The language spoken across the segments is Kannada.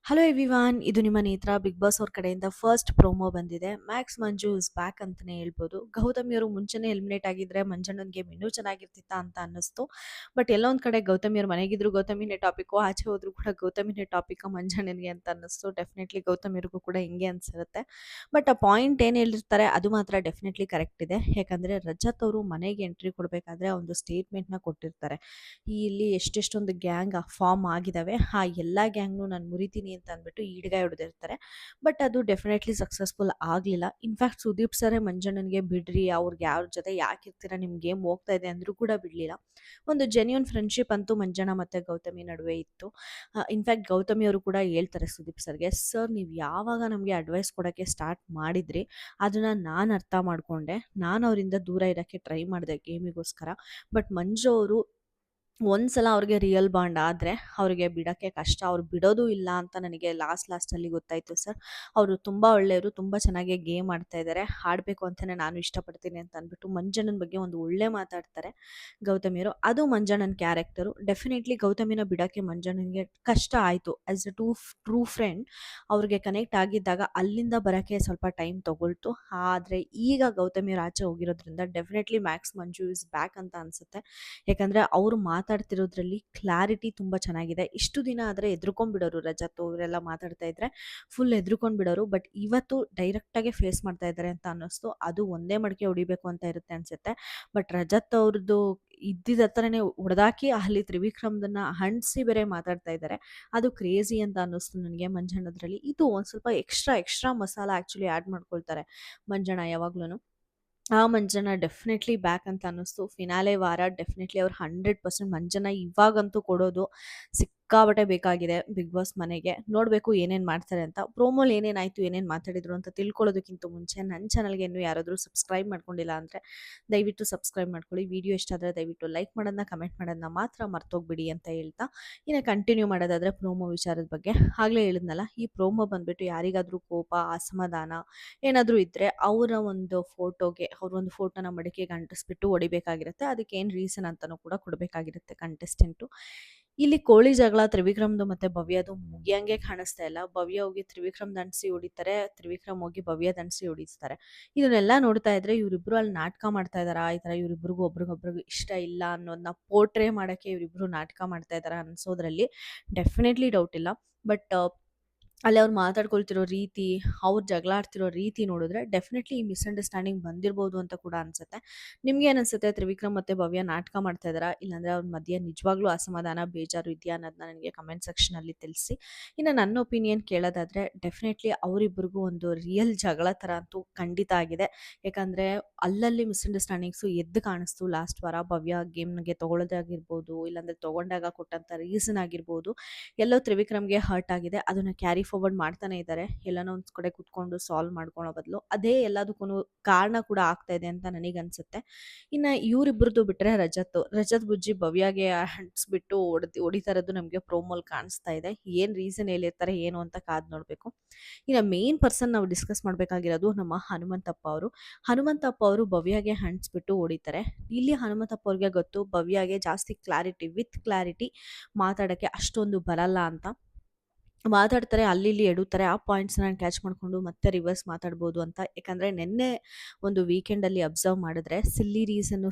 ಹಲೋ ಎವ್ರಿವಾನ್, ಇದು ನಿಮ್ಮ ನೇತ್ರ. ಬಿಗ್ ಬಾಸ್ ಅವ್ರ ಕಡೆಯಿಂದ ಫಸ್ಟ್ ಪ್ರೋಮೋ ಬಂದಿದೆ. ಮ್ಯಾಕ್ಸ್ ಮಂಜು ಇಸ್ ಬ್ಯಾಕ್ ಅಂತಾನೆ ಹೇಳ್ಬೋದು. ಗೌತಮಿಯವರು ಮುಂಚೆನೆ ಎಲಿಮಿನೇಟ್ ಆಗಿದ್ರೆ ಮಂಜಣ್ಣನ ಗೇಮ್ ಇನ್ನೂ ಚೆನ್ನಾಗಿರ್ತಿತ್ತಾ ಅಂತ ಅನ್ನಿಸ್ತು. ಬಟ್ ಎಲ್ಲೊಂದ್ ಕಡೆ ಗೌತಮಿಯವ್ರು ಮನೆಗಿದ್ರು ಗೌತಮಿನೇ ಟಾಪಿಕ್, ಆಚೆ ಹೋದ್ರು ಕೂಡ ಗೌತಮಿನೇ ಟಾಪಿಕ್ ಮಂಜಣ್ಣನಿಗೆ ಅಂತ ಅನ್ನಿಸ್ತು. ಡೆಫಿನೆಟ್ಲಿ ಗೌತಮಿಯವ್ರಿಗೂ ಕೂಡ ಹಿಂಗೆ ಅನ್ಸಿರುತ್ತೆ. ಬಟ್ ಆ ಪಾಯಿಂಟ್ ಏನು ಹೇಳಿರ್ತಾರೆ ಅದು ಮಾತ್ರ ಡೆಫಿನೆಟ್ಲಿ ಕರೆಕ್ಟ್ ಇದೆ. ಯಾಕಂದ್ರೆ ರಜತ್ ಅವರು ಮನೆಗೆ ಎಂಟ್ರಿ ಕೊಡಬೇಕಾದ್ರೆ ಒಂದು ಸ್ಟೇಟ್ಮೆಂಟ್ನ ಕೊಟ್ಟಿರ್ತಾರೆ. ಇಲ್ಲಿ ಎಷ್ಟೆಷ್ಟೊಂದು ಗ್ಯಾಂಗ್ ಫಾರ್ಮ್ ಆಗಿದಾವೆ, ಆ ಎಲ್ಲ ಗ್ಯಾಂಗ್ನು ನಾನು ಮುರಿತೀನಿ ಅಂತ ಅಂದ್ಬಿಟ್ಟು ಈಡ್ಗಾಯಿ ಹೊಡೆದಿರ್ತಾರೆ. ಬಟ್ ಅದು ಡೆಫಿನೆಟ್ಲಿ ಸಕ್ಸಸ್ಫುಲ್ ಆಗಲಿಲ್ಲ. ಇನ್ಫ್ಯಾಕ್ಟ್ ಸುದೀಪ್ ಸರೇ ಮಂಜಣ್ಣನಿಗೆ ಬಿಡ್ರಿ, ಅವ್ರಿಗೆ ಯಾರ ಜೊತೆ ಯಾಕೆ ಇರ್ತೀರಾ, ನಿಮ್ ಗೇಮ್ ಹೋಗ್ತಾ ಇದೆ ಅಂದ್ರೂ ಕೂಡ ಬಿಡಲಿಲ್ಲ. ಒಂದು ಜೆನ್ಯೂನ್ ಫ್ರೆಂಡ್ಶಿಪ್ ಅಂತೂ ಮಂಜಣ್ಣ ಮತ್ತೆ ಗೌತಮಿ ನಡುವೆ ಇತ್ತು. ಇನ್ಫ್ಯಾಕ್ಟ್ ಗೌತಮಿ ಅವರು ಕೂಡ ಹೇಳ್ತಾರೆ ಸುದೀಪ್ ಸರ್ಗೆ, ಸರ್ ನೀವು ಯಾವಾಗ ನಮಗೆ ಅಡ್ವೈಸ್ ಕೊಡೋಕ್ಕೆ ಸ್ಟಾರ್ಟ್ ಮಾಡಿದ್ರಿ ಅದನ್ನ ನಾನು ಅರ್ಥ ಮಾಡ್ಕೊಂಡೆ, ನಾನು ಅವರಿಂದ ದೂರ ಇರೋಕ್ಕೆ ಟ್ರೈ ಮಾಡಿದೆ ಗೇಮಿಗೋಸ್ಕರ. ಬಟ್ ಮಂಜು ಅವರು ಒಂದ್ಸಲ ಅವ್ರಿಗೆ ರಿಯಲ್ ಬಾಂಡ್ ಆದರೆ ಅವ್ರಿಗೆ ಬಿಡೋಕ್ಕೆ ಕಷ್ಟ. ಅವ್ರು ಬಿಡೋದು ಇಲ್ಲ ಅಂತ ನನಗೆ ಲಾಸ್ಟಲ್ಲಿ ಗೊತ್ತಾಯಿತು ಸರ್. ಅವರು ತುಂಬ ಒಳ್ಳೆಯವರು, ತುಂಬ ಚೆನ್ನಾಗಿ ಗೇಮ್ ಆಡ್ತಾ ಇದ್ದಾರೆ, ಆಡಬೇಕು ಅಂತಲೇ ನಾನು ಇಷ್ಟಪಡ್ತೀನಿ ಅಂತ ಅಂದ್ಬಿಟ್ಟು ಮಂಜಣ್ಣನ ಬಗ್ಗೆ ಒಂದು ಒಳ್ಳೆ ಮಾತಾಡ್ತಾರೆ ಗೌತಮಿಯರು. ಅದು ಮಂಜಣ್ಣನ ಕ್ಯಾರೆಕ್ಟರು. ಡೆಫಿನೆಟ್ಲಿ ಗೌತಮಿನ ಬಿಡೋಕ್ಕೆ ಮಂಜಣ್ಣನಿಗೆ ಕಷ್ಟ ಆಯಿತು. ಆ್ಯಸ್ ಅ ಟ್ರೂ ಫ್ರೆಂಡ್ ಅವ್ರಿಗೆ ಕನೆಕ್ಟ್ ಆಗಿದ್ದಾಗ ಅಲ್ಲಿಂದ ಬರೋಕ್ಕೆ ಸ್ವಲ್ಪ ಟೈಮ್ ತೊಗೊಳ್ತು. ಆದರೆ ಈಗ ಗೌತಮಿಯವ್ರು ಆಚೆ ಹೋಗಿರೋದ್ರಿಂದ definitely Max Manju is back ಅಂತ ಅನಿಸುತ್ತೆ. ಯಾಕಂದರೆ ಅವರು ಮಾತಾಡ್ತಿರೋದ್ರಲ್ಲಿ ಕ್ಲಾರಿಟಿ ತುಂಬ ಚೆನ್ನಾಗಿದೆ. ಇಷ್ಟು ದಿನ ಆದರೆ ಎದ್ರುಕೊಂಡ್ಬಿಡೋರು, ರಜತ್ ಇವರೆಲ್ಲ ಮಾತಾಡ್ತಾ ಇದ್ರೆ ಫುಲ್ ಎದ್ರುಕೊಂಡ್ಬಿಡೋರು. ಬಟ್ ಇವತ್ತು ಡೈರೆಕ್ಟಾಗೆ ಫೇಸ್ ಮಾಡ್ತಾ ಇದ್ದಾರೆ ಅಂತ ಅನ್ನಿಸ್ತು. ಅದು ಒಂದೇ ಮಡಿಕೆ ಹೊಡಿಬೇಕು ಅಂತ ಇರುತ್ತೆ ಅನಿಸುತ್ತೆ. ಬಟ್ ರಜತ್ ಅವ್ರದ್ದು ಇದ್ದಿದ್ದ ಹತ್ರನೇ ಹೊಡೆದಾಕಿ ಅಲ್ಲಿ ತ್ರಿವಿಕ್ರಮ್ದನ್ನ ಹಂಡ್ಸಿ ಬೇರೆ ಮಾತಾಡ್ತಾ ಇದ್ದಾರೆ. ಅದು ಕ್ರೇಜಿ ಅಂತ ಅನ್ನಿಸ್ತು ನನಗೆ ಮಂಜಣ್ಣದ್ರಲ್ಲಿ. ಇದು ಒಂದು ಸ್ವಲ್ಪ ಎಕ್ಸ್ಟ್ರಾ ಮಸಾಲ ಆ್ಯಕ್ಚುಲಿ ಆ್ಯಡ್ ಮಾಡ್ಕೊಳ್ತಾರೆ ಮಂಜಣ್ಣ ಯಾವಾಗ್ಲೂ. ಆ ಮಂಜಣ್ಣ ಡೆಫಿನೆಟ್ಲಿ ಬ್ಯಾಕ್ ಅಂತ ಅನ್ನಿಸ್ತು. ಫಿನಾಲೆ ವಾರ ಡೆಫಿನೆಟ್ಲಿ ಅವ್ರು 100% ಮಂಜಣ್ಣ ಇವಾಗಂತೂ ಕೊಡೋದು ಸಿಕ್ಕಾಬಟ್ಟೆ ಬೇಕಾಗಿದೆ ಬಿಗ್ ಬಾಸ್ ಮನೆಗೆ. ನೋಡಬೇಕು ಏನೇನು ಮಾಡ್ತಾರೆ ಅಂತ. ಪ್ರೋಮೋಲಿ ಏನೇನಾಯಿತು, ಏನೇನು ಮಾತಾಡಿದ್ರು ಅಂತ ತಿಳ್ಕೊಳ್ಳೋದಕ್ಕಿಂತ ಮುಂಚೆ ನನ್ನ ಚಾನಲ್ಗೆ ಇನ್ನೂ ಯಾರಾದರೂ ಸಬ್ಸ್ಕ್ರೈಬ್ ಮಾಡ್ಕೊಂಡಿಲ್ಲ ಅಂದರೆ ದಯವಿಟ್ಟು ಸಬ್ಸ್ಕ್ರೈಬ್ ಮಾಡ್ಕೊಳ್ಳಿ. ವಿಡಿಯೋ ಇಷ್ಟ ಆದರೆ ದಯವಿಟ್ಟು ಲೈಕ್ ಮಾಡೋದನ್ನ, ಕಮೆಂಟ್ ಮಾಡೋದನ್ನ ಮಾತ್ರ ಮರ್ತೋಗ್ಬಿಡಿ ಅಂತ ಹೇಳ್ತಾ ಇನ್ನು ಕಂಟಿನ್ಯೂ ಮಾಡೋದಾದರೆ ಪ್ರೋಮೋ ವಿಚಾರದ ಬಗ್ಗೆ ಆಗಲೇ ಹೇಳಿದ್ನಲ್ಲ. ಈ ಪ್ರೋಮೋ ಬಂದುಬಿಟ್ಟು ಯಾರಿಗಾದರೂ ಕೋಪ, ಅಸಮಾಧಾನ ಏನಾದರೂ ಇದ್ದರೆ ಅವರ ಒಂದು ಫೋಟೋಗೆ ಒಂದು ಫೋಟೋನ ಮಡಿಕೆಗೆ ಅಂಟಿಸ್ಬಿಟ್ಟು ಹೊಡಿಬೇಕಾಗಿರುತ್ತೆ. ಅದಕ್ಕೆ ಏನು ರೀಸನ್ ಅಂತಲೂ ಕೂಡ ಕೊಡಬೇಕಾಗಿರುತ್ತೆ ಕಂಟೆಸ್ಟೆಂಟು. ಇಲ್ಲಿ ಕೋಳಿ ಜಗಳ ತ್ರಿವಿಕ್ರಮ್ದು ಮತ್ತು ಭವ್ಯದು ಮುಗಿಯಂಗೆ ಕಾಣಿಸ್ತಾ ಇಲ್ಲ. ಭವ್ಯ ಹೋಗಿ ತ್ರಿವಿಕ್ರಮ್ ದಂಡಿಸಿ ಹೊಡಿತಾರೆ, ತ್ರಿವಿಕ್ರಮ್ ಹೋಗಿ ಭವ್ಯ ದಂಡಿಸಿ ಹೊಡಿಸ್ತಾರೆ. ಇದನ್ನೆಲ್ಲ ನೋಡ್ತಾ ಇದ್ರೆ ಇವರಿಬ್ರು ಅಲ್ಲಿ ನಾಟಕ ಮಾಡ್ತಾ ಇದ್ದಾರಾ, ಈ ಥರ ಇವರಿಬ್ರಿಗೂ ಒಬ್ರಿಗೊಬ್ರಿಗೂ ಇಷ್ಟ ಇಲ್ಲ ಅನ್ನೋದನ್ನ ಪೋರ್ಟ್ರೇ ಮಾಡೋಕ್ಕೆ ಇವರಿಬ್ರು ನಾಟಕ ಮಾಡ್ತಾ ಇದ್ದಾರಾ ಅನ್ಸೋದ್ರಲ್ಲಿ ಡೆಫಿನೆಟ್ಲಿ ಡೌಟ್ ಇಲ್ಲ. ಬಟ್ ಅಲ್ಲಿ ಅವ್ರು ಮಾತಾಡ್ಕೊಳ್ತಿರೋ ರೀತಿ, ಅವ್ರು ಜಗಳ ಆಡ್ತಿರೋ ರೀತಿ ನೋಡಿದ್ರೆ ಡೆಫಿನೆಟ್ಲಿ ಈ ಮಿಸ್ಅಂಡರ್‌ಸ್ಟ್ಯಾಂಡಿಂಗ್ ಬಂದಿರ್ಬೋದು ಅಂತ ಕೂಡ ಅನ್ಸುತ್ತೆ. ನಿಮ್ಗೇನ್ ಅನ್ಸುತ್ತೆ? ತ್ರಿವಿಕ್ರಮ್ ಮತ್ತೆ ಭವ್ಯ ನಾಟಕ ಮಾಡ್ತಾ ಇದ್ದಾರಾ? ಇಲ್ಲಾಂದ್ರೆ ಅವ್ರ ಮಧ್ಯೆ ನಿಜವಾಗ್ಲೂ ಅಸಮಾಧಾನ, ಬೇಜಾರು ಇದೆಯಾ ಅನ್ನೋದನ್ನ ನನಗೆ ಕಮೆಂಟ್ ಸೆಕ್ಷನಲ್ಲಿ ತಿಳಿಸಿ. ಇನ್ನು ನನ್ನ ಒಪಿನಿಯನ್ ಕೇಳೋದಾದ್ರೆ ಡೆಫಿನೆಟ್ಲಿ ಅವರಿಬ್ಬರಿಗೂ ಒಂದು ರಿಯಲ್ ಜಗಳ ಥರ ಅಂತೂ ಖಂಡಿತ ಆಗಿದೆ. ಯಾಕಂದರೆ ಅಲ್ಲಲ್ಲಿ ಮಿಸ್ಅಂಡರ್‌ಸ್ಟ್ಯಾಂಡಿಂಗ್ಸು ಎದ್ದು ಕಾಣಿಸ್ತು ಲಾಸ್ಟ್ ವಾರ. ಭವ್ಯ ಗೇಮ್‌ಗೆ ತೊಗೊಳ್ಳೋದಾಗಿರ್ಬೋದು, ಇಲ್ಲಾಂದ್ರೆ ತೊಗೊಂಡಾಗ ಕೊಟ್ಟಂಥ ರೀಸನ್ ಆಗಿರ್ಬೋದು, ಎಲ್ಲೋ ತ್ರಿವಿಕ್ರಮ್‌ಗೆ ಹರ್ಟ್ ಆಗಿದೆ. ಅದನ್ನ ಕ್ಯಾರಿ ಫಾರ್ವರ್ಡ್ ಮಾಡ್ತಾನೆ ಇದ್ದಾರೆ. ಎಲ್ಲನೋ ಒಂದು ಕಡೆ ಕುತ್ಕೊಂಡು ಸಾಲ್ವ್ ಮಾಡ್ಕೊಳ್ಳೋ ಬದಲು ಅದೇ ಎಲ್ಲದಕ್ಕೂ ಕಾರಣ ಕೂಡ ಆಗ್ತಾ ಇದೆ ಅಂತ ನನಗನ್ಸುತ್ತೆ. ಇನ್ನು ಇವರಿಬ್ಬರದ್ದು ಬಿಟ್ಟರೆ ರಜತ್ ಬುಜ್ಜಿ ಭವ್ಯಗೆ ಅಂಟಿಸ್ಬಿಟ್ಟು ಹೊಡಿತಾ ಇರೋದು ನಮಗೆ ಪ್ರೋಮೋಲ್ ಕಾಣಿಸ್ತಾ ಇದೆ. ಏನು ರೀಸನ್ ಹೇಳಿರ್ತಾರೆ ಏನು ಅಂತ ಕಾದು ನೋಡಬೇಕು. ಇನ್ನು ಮೇನ್ ಪರ್ಸನ್ ನಾವು ಡಿಸ್ಕಸ್ ಮಾಡಬೇಕಾಗಿರೋದು ನಮ್ಮ ಹನುಮಂತಪ್ಪ ಅವರು. ಹನುಮಂತಪ್ಪ ಅವರು ಭವ್ಯಗೆ ಅಂಟಿಸ್ಬಿಟ್ಟು ಹೊಡಿತಾರೆ. ಇಲ್ಲಿ ಹನುಮಂತಪ್ಪ ಅವ್ರಿಗೆ ಗೊತ್ತು ಭವ್ಯಗೆ ಜಾಸ್ತಿ ವಿತ್ ಕ್ಲಾರಿಟಿ ಮಾತಾಡೋಕ್ಕೆ ಅಷ್ಟೊಂದು ಬರಲ್ಲ ಅಂತ. ಮಾತಾಡ್ತಾರೆ, ಅಲ್ಲಿ ಇಲ್ಲಿ ಎಡುತ್ತಾರೆ. ಆ ಪಾಯಿಂಟ್ಸ್‌ನ ಕ್ಯಾಚ್ ಮಾಡಿಕೊಂಡು ಮತ್ತೆ ರಿವರ್ಸ್ ಮಾತಾಡ್ಬೋದು ಅಂತ. ಯಾಕಂದರೆ ನಿನ್ನೆ ಒಂದು ವೀಕೆಂಡಲ್ಲಿ ಅಬ್ಸರ್ವ್ ಮಾಡಿದ್ರೆ ಸಿಲ್ಲಿ ರೀಸನ್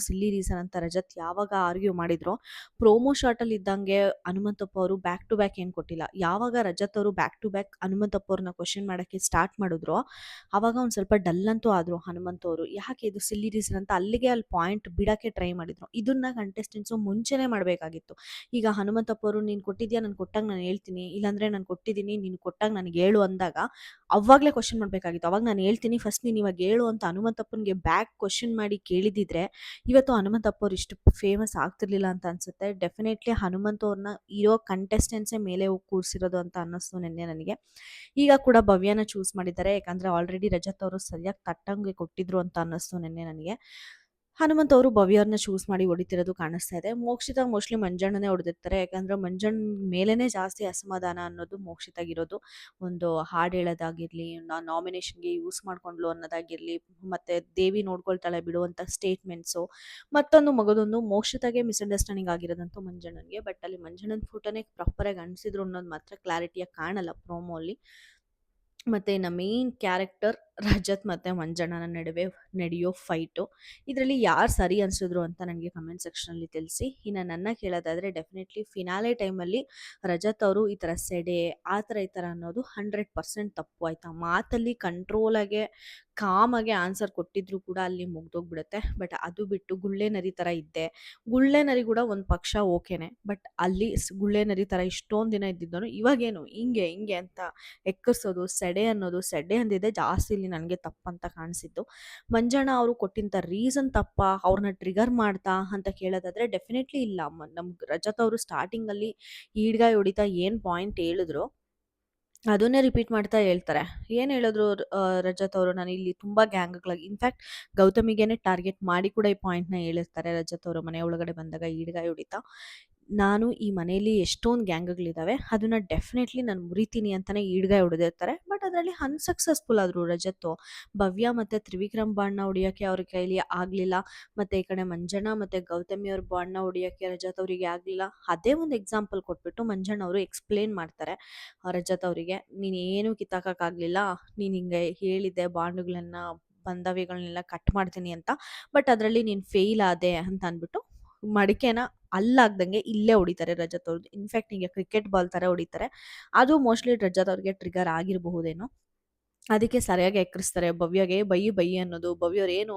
ಅಂತ ರಜತ್ ಯಾವಾಗ ಆರ್ಗ್ಯೂ ಮಾಡಿದ್ರೋ, ಪ್ರೋಮೋ ಶಾಟಲ್ಲಿ ಇದ್ದಂಗೆ ಹನುಮಂತಪ್ಪ ಅವರು ಬ್ಯಾಕ್ ಟು ಬ್ಯಾಕ್ ಏನು ಕೊಟ್ಟಿಲ್ಲ. ಯಾವಾಗ ರಜತ್ ಅವರು ಬ್ಯಾಕ್ ಟು ಬ್ಯಾಕ್ ಹನುಮಂತಪ್ಪ ಅವ್ರನ್ನ ಕ್ವೆಶ್ಚನ್ ಮಾಡೋಕ್ಕೆ ಸ್ಟಾರ್ಟ್ ಮಾಡಿದ್ರೋ ಆವಾಗ ಒಂದು ಸ್ವಲ್ಪ ಡಲ್ ಅಂತೂ ಆದರು ಹನುಮಂತ ಅವರು. ಯಾಕೆ ಇದು ಸಿಲ್ಲಿ ರೀಸನ್ ಅಂತ ಅಲ್ಲಿ ಪಾಯಿಂಟ್ ಬಿಡೋಕ್ಕೆ ಟ್ರೈ ಮಾಡಿದ್ರು. ಇದನ್ನ ಕಂಟೆಸ್ಟೆಂಟ್ಸು ಮುಂಚೆನೇ ಮಾಡಬೇಕಾಗಿತ್ತು. ಈಗ ಹನುಮಂತಪ್ಪ ಅವರು ನೀನು ಕೊಟ್ಟಿದ್ಯಾ, ನಾನು ಕೊಟ್ಟಾಗ ನಾನು ಹೇಳ್ತೀನಿ, ಇಲ್ಲಾಂದರೆ ನಾನು ಕೊಟ್ಟಿದ್ದೀನಿ ನೀನು ಕೊಟ್ಟಾಗ ನನಗೆ ಹೇಳು ಅಂದಾಗ ಅವಾಗಲೇ ಕ್ವೆಶ್ಚನ್ ಮಾಡಬೇಕಾಗಿತ್ತು. ಅವಾಗ ನಾನು ಹೇಳ್ತೀನಿ ಫಸ್ಟ್ ನೀನು ಇವಾಗ ಹೇಳು ಅಂತ ಹನುಮಂತಪ್ಪನಿಗೆ ಬ್ಯಾಕ್ ಕ್ವೆಶ್ಚನ್ ಮಾಡಿ ಕೇಳಿದಿದ್ರೆ ಇವತ್ತು ಹನುಮಂತಪ್ಪ ಅವ್ರು ಇಷ್ಟು ಫೇಮಸ್ ಆಗ್ತಿರ್ಲಿಲ್ಲ ಅಂತ ಅನ್ಸುತ್ತೆ. ಡೆಫಿನೆಟ್ಲಿ ಹನುಮಂತ ಅವ್ರನ್ನ ಇರೋ ಕಂಟೆಸ್ಟೆನ್ಸೇ ಮೇಲೆ ಹೋಗಿ ಕೂರಿಸಿರೋದು ಅಂತ ಅನ್ನಿಸ್ತು ನಿನ್ನೆ ನನಗೆ. ಈಗ ಕೂಡ ಭವ್ಯನ ಚೂಸ್ ಮಾಡಿದ್ದಾರೆ. ಯಾಕಂದರೆ ಆಲ್ರೆಡಿ ರಜತ್ ಅವರು ಸರಿಯಾಗಿ ತಟ್ಟಂಗೆ ಕೊಟ್ಟಿದ್ರು ಅಂತ ಅನ್ನಿಸ್ತು ನಿನ್ನೆ ನನಗೆ. ಹನುಮಂತ್ ಅವರು ಭವ್ಯವ್ರನ್ನ ಚೂಸ್ ಮಾಡಿ ಹೊಡಿತಿರೋದು ಕಾಣಿಸ್ತಾ ಇದೆ. ಮೋಕ್ಷಿತ ಮೋಸ್ಟ್ಲಿ ಮಂಜಣ್ಣನೇ ಹೊಡೆದಿರ್ತಾರೆ. ಯಾಕಂದ್ರೆ ಮಂಜಣ್ಣ ಮೇಲೇನೆ ಜಾಸ್ತಿ ಅಸಮಾಧಾನ ಅನ್ನೋದು ಮೋಕ್ಷಿತಾಗಿರೋದು. ಒಂದು ಹಾಡು ಹೇಳೋದಾಗಿರ್ಲಿ, ನಾಮಿನೇಷನ್ಗೆ ಯೂಸ್ ಮಾಡ್ಕೊಂಡ್ಲು ಅನ್ನೋದಾಗಿರ್ಲಿ, ಮತ್ತೆ ದೇವಿ ನೋಡ್ಕೊಳ್ತಾಳೆ ಬಿಡುವಂತ ಸ್ಟೇಟ್ಮೆಂಟ್ಸು, ಮತ್ತೊಂದು ಮಗದೊಂದು ಮೋಕ್ಷಿತಾಗೆ ಮಿಸ್ಅಂಡರ್ಸ್ಟ್ಯಾಂಡಿಂಗ್ ಆಗಿರೋದಂತೂ ಮಂಜಣ್ಣನ್ಗೆ. ಬಟ್ ಅಲ್ಲಿ ಮಂಜಣ್ಣನ ಫೋಟೋನೇ ಪ್ರಾಪರ್ ಆಗಿ ಅಣಿಸಿದ್ರು ಅನ್ನೋದು ಮಾತ್ರ ಕ್ಲಾರಿಟಿಯಾಗಿ ಕಾಣಲ್ಲ ಪ್ರೋಮೋ ಅಲ್ಲಿ. ಮತ್ತೆ ಇನ್ನು ಮೇನ್ ಕ್ಯಾರೆಕ್ಟರ್ ರಜತ್ ಮತ್ತೆ ಮಂಜಣ್ಣನ ನಡುವೆ ನಡೆಯೋ ಫೈಟು, ಇದರಲ್ಲಿ ಯಾರು ಸರಿ ಅನ್ಸಿದ್ರು ಅಂತ ನನಗೆ ಕಮೆಂಟ್ ಸೆಕ್ಷನಲ್ಲಿ ತಿಳಿಸಿ. ಇನ್ನು ನನ್ನ ಕೇಳೋದಾದರೆ ಡೆಫಿನೆಟ್ಲಿ ಫಿನಾಲೆ ಟೈಮಲ್ಲಿ ರಜತ್ ಅವರು ಈ ಥರ ಸೆಡೆ ಈ ಥರ ಅನ್ನೋದು 100% ತಪ್ಪು. ಆಯಿತಾ, ಮಾತಲ್ಲಿ ಕಂಟ್ರೋಲಾಗೆ ಕಾಮಾಗೆ ಆನ್ಸರ್ ಕೊಟ್ಟಿದ್ರು ಕೂಡ ಅಲ್ಲಿ ಮುಗ್ದೋಗ್ಬಿಡುತ್ತೆ. ಬಟ್ ಅದು ಬಿಟ್ಟು ಗುಳ್ಳೆ ನರಿ ಥರ ಇದ್ದೆ, ಗುಳ್ಳೆ ನರಿ ಕೂಡ ಒಂದು ಪಕ್ಷ ಓಕೆನೆ, ಬಟ್ ಅಲ್ಲಿ ಗುಳ್ಳೆ ನರಿ ಥರ ಇಷ್ಟೊಂದು ದಿನ ಇದ್ದಿದ್ದನು ಇವಾಗೇನು ಹಿಂಗೆ ಹಿಂಗೆ ಅಂತ ಎಕ್ಕರಿಸೋದು, ಸೆಡೆ ಅನ್ನೋದು, ಸೆಡೆ ಅಂದಿದ್ದೆ ಜಾಸ್ತಿ ಇಲ್ಲಿ ನನಗೆ ತಪ್ಪಂತ ಕಾಣಿಸಿದ್ದು. ಮಂಜಣ್ಣ ಅವರು ಕೊಟ್ಟಿಂತ ರೀಸನ್ ತಪ್ಪ, ಅವ್ರನ್ನ ಟ್ರಿಗರ್ ಮಾಡ್ತಾ ಅಂತ ಕೇಳೋದಾದ್ರೆ ಡೆಫಿನೆಟ್ಲಿ ಇಲ್ಲ. ನಮ್ಗೆ ರಜತ್ ಅವರು ಸ್ಟಾರ್ಟಿಂಗಲ್ಲಿ ಈಡ್ಗಾಯಿ ಹೊಡಿತಾ ಏನು ಪಾಯಿಂಟ್ ಹೇಳಿದ್ರು ಅದನ್ನೇ ರಿಪೀಟ್ ಮಾಡ್ತಾ ಹೇಳ್ತಾರೆ. ಏನು ಹೇಳಿದ್ರು ರಜತ್ ಅವರು, ನಾನು ಇಲ್ಲಿ ತುಂಬ ಗ್ಯಾಂಗ್ಗಳಾಗಿ ಇನ್ಫ್ಯಾಕ್ಟ್ ಗೌತಮಿಗೇನೆ ಟಾರ್ಗೆಟ್ ಮಾಡಿ ಕೂಡ ಈ ಪಾಯಿಂಟ್ನ ಹೇಳಿರ್ತಾರೆ. ರಜತ್ ಅವರು ಮನೆ ಒಳಗಡೆ ಬಂದಾಗ ಈಡ್ಗಾಯಿ ಹೊಡಿತಾ, ನಾನು ಈ ಮನೆಯಲ್ಲಿ ಎಷ್ಟೊಂದು ಗ್ಯಾಂಗ್ಗಳಿದ್ದಾವೆ, ಅದನ್ನ ಡೆಫಿನೆಟ್ಲಿ ನಾನು ಮುರಿತೀನಿ ಅಂತಾನೆ ಈಡ್ಗಾಯಿ ಹೊಡೆದಿರ್ತಾರೆ. ಬಟ್ ಅದರಲ್ಲಿ ಅನ್ಸಕ್ಸಸ್ಫುಲ್ ಆದರು ರಜತ್ತು. ಭವ್ಯ ಮತ್ತು ತ್ರಿವಿಕ್ರಮ್ ಬಾಣ್ಣ ಹೊಡಿಯೋಕ್ಕೆ ಅವ್ರ ಕೈಲಿ ಆಗಲಿಲ್ಲ, ಮತ್ತು ಈ ಕಡೆ ಮಂಜಣ್ಣ ಮತ್ತು ಗೌತಮಿ ಅವ್ರ ಬಾಣ್ಣ ಹೊಡಿಯೋಕ್ಕೆ ರಜತ್ ಅವರಿಗೆ ಆಗಲಿಲ್ಲ. ಅದೇ ಒಂದು ಎಕ್ಸಾಂಪಲ್ ಕೊಟ್ಬಿಟ್ಟು ಮಂಜಣ್ಣ ಅವರು ಎಕ್ಸ್ಪ್ಲೇನ್ ಮಾಡ್ತಾರೆ ರಜತ್ ಅವರಿಗೆ, ನೀನೇನು ಕಿತ್ತಾಕೋಕ್ಕಾಗಲಿಲ್ಲ, ನೀನು ಹಿಂಗೆ ಹೇಳಿದ್ದೆ ಬಾಂಡುಗಳನ್ನ ಬಾಂಧವ್ಯಗಳನ್ನೆಲ್ಲ ಕಟ್ ಮಾಡ್ತೀನಿ ಅಂತ, ಬಟ್ ಅದರಲ್ಲಿ ನೀನು ಫೇಲ್ ಆದೆ ಅಂತ ಅಂದ್ಬಿಟ್ಟು ಮಡಿಕೆನ ಅಲ್ಲಾಗ್ದಂಗೆ ಇಲ್ಲೇ ಹೊಡಿತಾರೆ ರಜತ್ ಅವ್ರದ್ದು. ಇನ್ಫ್ಯಾಕ್ಟ್ ಈಗ ಕ್ರಿಕೆಟ್ ಬಾಲ್ ಥರ ಹೊಡಿತಾರೆ. ಅದು ಮೋಸ್ಟ್ಲಿ ರಜತ್ ಅವ್ರಿಗೆ ಟ್ರಿಗರ್ ಆಗಿರಬಹುದೇನೋ, ಅದಕ್ಕೆ ಸರಿಯಾಗಿ ಎಕ್ಕರಿಸ್ತಾರೆ ಭವ್ಯಗೆ. ಬೈ ಅನ್ನೋದು, ಭವ್ಯವ್ರು ಏನು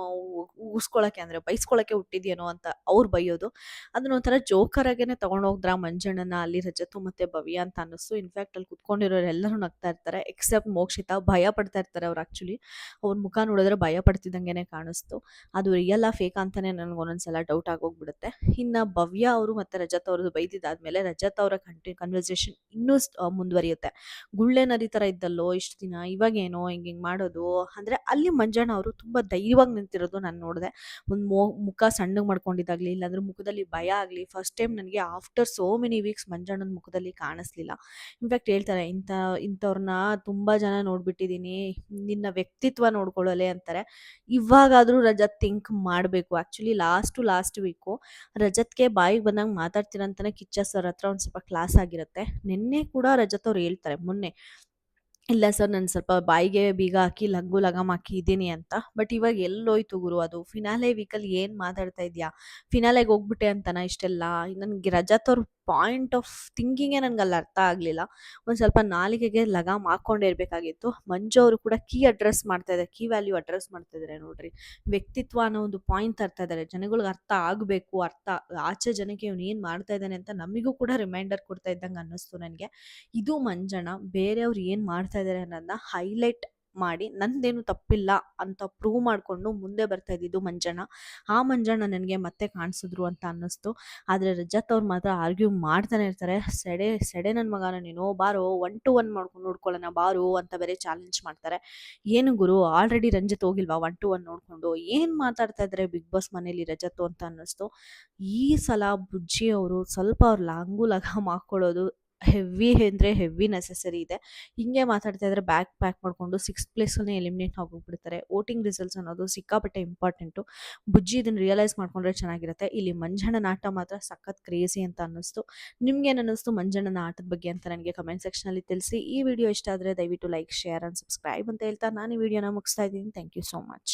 ಉಗಿಸ್ಕೊಳಕ್ಕೆ ಅಂದರೆ ಬೈಸ್ಕೊಳಕ್ಕೆ ಹುಟ್ಟಿದ್ಯೇನೋ ಅಂತ ಅವ್ರು ಬೈಯೋದು, ಅದನ್ನ ಒಂಥರ ಜೋಕರಾಗೇನೆ ತೊಗೊಂಡೋಗ್ದ್ರ ಮಂಜಣ್ಣನ ಅಲ್ಲಿ ರಜತು ಮತ್ತು ಭವ್ಯ ಅಂತ ಅನ್ನಿಸ್ತು. ಇನ್ಫ್ಯಾಕ್ಟ್ ಅಲ್ಲಿ ಕುತ್ಕೊಂಡಿರೋರು ಎಲ್ಲರೂ ನಗ್ತಾ ಇರ್ತಾರೆ ಎಕ್ಸೆಪ್ಟ್ ಮೋಕ್ಷಿತಾ. ಭಯ ಪಡ್ತಾ ಇರ್ತಾರೆ ಅವ್ರು. ಆ್ಯಕ್ಚುಲಿ ಅವ್ರ ಮುಖ ನೋಡಿದ್ರೆ ಭಯ ಪಡ್ತಿದ್ದಂಗೆ ಕಾಣಿಸ್ತು. ಅದು ರಿಯಲ್ ಫೇಕ್ ಅಂತಲೇ ನನಗೆ ಒಂದೊಂದ್ಸಲ ಡೌಟ್ ಆಗೋಗ್ಬಿಡುತ್ತೆ. ಇನ್ನು ಭವ್ಯ ಅವರು ಮತ್ತು ರಜತ್ ಅವ್ರದ್ದು ಬೈದಿದ್ದಾದ್ಮೇಲೆ ರಜತ್ ಅವರ ಕನ್ವರ್ಸೇಷನ್ ಇನ್ನೂ ಮುಂದುವರಿಯುತ್ತೆ. ಗುಳ್ಳೆ ನದಿ ಥರ ಇದ್ದಲ್ಲೋ ಇಷ್ಟು ದಿನ, ಇವಾಗೇನೋ ಹಿಂಗೆ ಮಾಡೋದು ಅಂದರೆ ಅಲ್ಲಿ ಮಂಜಣ್ಣ ಅವರು ತುಂಬ ಧೈರ್ಯವಾಗಿ ನಿಂತಿರೋದು ನಾನು ನೋಡಿದೆ. ಒಂದು ಮುಖ ಸಣ್ಣಗೆ ಮಾಡ್ಕೊಂಡಿದ್ದಾಗಲಿ, ಇಲ್ಲಾಂದ್ರೆ ಮುಖದಲ್ಲಿ ಭಯ ಆಗಲಿ, ಫಸ್ಟ್ ಟೈಮ್ ನನಗೆ ಆಫ್ಟರ್ ಸೋ ಮೆನಿ ವೀಕ್ಸ್ ಮಂಜಣ್ಣನ ಮುಖದಲ್ಲಿ ಕಾಣಿಸ್ಲಿಲ್ಲ. ಇನ್ಫ್ಯಾಕ್ಟ್ ಹೇಳ್ತಾರೆ, ಇಂಥವ್ರನ್ನ ತುಂಬ ಜನ ನೋಡ್ಬಿಟ್ಟಿದ್ದೀನಿ, ನಿನ್ನ ವ್ಯಕ್ತಿತ್ವ ನೋಡ್ಕೊಳ್ಳಲೆ ಅಂತಾರೆ. ಇವಾಗಾದರೂ ರಜತ್ ಥಿಂಕ್ ಮಾಡಬೇಕು. ಆ್ಯಕ್ಚುಲಿ ಲಾಸ್ಟ್ ವೀಕು ರಜತ್ಗೆ ಬಾಯಿಗೆ ಬಂದಂಗೆ ಮಾತಾಡ್ತೀರಂತಾನೆ ಕಿಚ್ಚ ಸರ್ ಹತ್ರ ಒಂದು ಸ್ವಲ್ಪ ಕ್ಲಾಸ್ ಆಗಿರುತ್ತೆ. ನಿನ್ನೆ ಕೂಡ ರಜತ್ ಅವ್ರು ಹೇಳ್ತಾರೆ, ಮೊನ್ನೆ, ಇಲ್ಲ ಸರ್ ನಾನು ಸ್ವಲ್ಪ ಬಾಯಿಗೆ ಬೀಗ ಹಾಕಿ ಲಗಾಮ್ ಹಾಕಿ ಇದ್ದೀನಿ ಅಂತ. ಬಟ್ ಇವಾಗ ಎಲ್ಲೋಯ್ತು ಗುರು ಅದು? ಫಿನಾಲೆ ವೀಕಲ್ಲಿ ಏನು ಮಾತಾಡ್ತಾ ಇದೆಯಾ? ಫಿನಾಲೆಗೆ ಹೋಗ್ಬಿಟ್ಟೆ ಅಂತನಾ ಇಷ್ಟೆಲ್ಲ? ನನಗೆ ರಜತ್ ಅವ್ರ ಪಾಯಿಂಟ್ ಆಫ್ ಥಿಂಕಿಂಗೇ ನನಗೆ ಅಲ್ಲಿ ಅರ್ಥ ಆಗಲಿಲ್ಲ. ಒಂದು ಸ್ವಲ್ಪ ನಾಲಿಗೆಗೆ ಲಗಾಮ್ ಹಾಕ್ಕೊಂಡೇ ಇರಬೇಕಾಗಿತ್ತು. ಮಂಜು ಅವರು ಕೂಡ ಕೀ ವ್ಯಾಲ್ಯೂ ಅಡ್ರೆಸ್ ಮಾಡ್ತಾ ಇದ್ದಾರೆ ನೋಡ್ರಿ. ವ್ಯಕ್ತಿತ್ವ ಅನ್ನೋ ಒಂದು ಪಾಯಿಂಟ್ ತರ್ತಾ ಇದ್ದಾರೆ, ಜನಗಳಿಗೆ ಅರ್ಥ ಆಗಬೇಕು, ಆಚೆ ಜನಕ್ಕೆ ಇವ್ನು ಏನು ಮಾಡ್ತಾ ಇದ್ದಾನೆ ಅಂತ ನಮಗೂ ಕೂಡ ರಿಮೈಂಡರ್ ಕೊಡ್ತಾ ಇದ್ದಂಗೆ ಅನ್ನಿಸ್ತು ನನಗೆ. ಇದು ಮಂಜಣ್ಣ ಬೇರೆಯವ್ರು ಏನು ಮಾಡ್ತಾ ಇದ್ದಾರೆ ಅನ್ನೋದನ್ನ ಹೈಲೈಟ್ ಮಾಡಿ ನಂದೇನು ತಪ್ಪಿಲ್ಲ ಅಂತ ಪ್ರೂವ್ ಮಾಡಿಕೊಂಡು ಮುಂದೆ ಬರ್ತಾ ಇದ್ದಿದ್ದು ಮಂಜಣ್ಣ. ಆ ಮಂಜಣ್ಣ ನನಗೆ ಮತ್ತೆ ಕಾಣಿಸಿದ್ರು ಅಂತ ಅನ್ನಿಸ್ತು. ಆದರೆ ರಜತ್ ಅವ್ರು ಮಾತ್ರ ಆರ್ಗ್ಯೂ ಮಾಡ್ತಾನೆ ಇರ್ತಾರೆ. ಸೆಡೆ ನನ್ನ ಮಗನ ನೀನು, ಬಾರೋ 1 to 1 ಮಾಡ್ಕೊಂಡು ನೋಡ್ಕೊಳ್ಳೋಣ ಬಾರೋ ಅಂತ ಬೇರೆ ಚಾಲೆಂಜ್ ಮಾಡ್ತಾರೆ. ಏನು ಗುರು, ಆಲ್ರೆಡಿ ರಂಜಿತ್ ಹೋಗಿಲ್ವಾ 1 to 1 ನೋಡಿಕೊಂಡು? ಏನು ಮಾತಾಡ್ತಾ ಇದ್ದಾರೆ ಬಿಗ್ ಬಾಸ್ ಮನೇಲಿ ರಜತ್ತು ಅಂತ ಅನ್ನಿಸ್ತು. ಈ ಸಲ ಬುಜ್ಜಿ ಅವರು ಸ್ವಲ್ಪ ಅವ್ರು ಲಗಾಮ್ ಹಾಕ್ಕೊಳ್ಳೋದು ಹೆವಿ ನೆಸೆಸರಿ ಇದೆ. ಹಿಂಗೆ ಮಾತಾಡ್ತಾ ಇದ್ರೆ ಪ್ಯಾಕ್ ಮಾಡಿಕೊಂಡು 6th ಪ್ಲೇಸಲ್ಲೇ ಎಲಿಮಿನೇಟ್ ಆಗೋಗ್ಬಿಡ್ತಾರೆ. ವೋಟಿಂಗ್ ರಿಸಲ್ಟ್ಸ್ ಅನ್ನೋದು ಸಿಕ್ಕಾಪಟ್ಟೆ ಇಂಪಾರ್ಟೆಂಟು. ಬುಜ್ಜಿ ಇದನ್ನು ರಿಯಲೈಸ್ ಮಾಡ್ಕೊಂಡ್ರೆ ಚೆನ್ನಾಗಿರುತ್ತೆ. ಇಲ್ಲಿ ಮಂಜಣ್ಣನ ಆಟ ಮಾತ್ರ ಸಖತ್ ಕ್ರೇಜಿ ಅಂತ ಅನ್ನಿಸ್ತು. ನಿಮ್ಗೇನು ಅನ್ನಿಸ್ತು ಮಂಜಣ್ಣನ ಆಟದ ಬಗ್ಗೆ ಅಂತ ನನಗೆ ಕಮೆಂಟ್ ಸೆಕ್ಷನಲ್ಲಿ ತಿಳಿಸಿ. ಈ ವಿಡಿಯೋ ಇಷ್ಟ ಆದರೆ ದಯವಿಟ್ಟು ಲೈಕ್, ಶೇರ್ ಆ್ಯಂಡ್ ಸಬ್ಸ್ಕ್ರೈಬ್ ಅಂತ ಹೇಳ್ತಾ ನಾನು ಈ ವಿಡಿಯೋನ ಮುಗಿಸ್ತಾ ಇದ್ದೀನಿ. Thank you so much.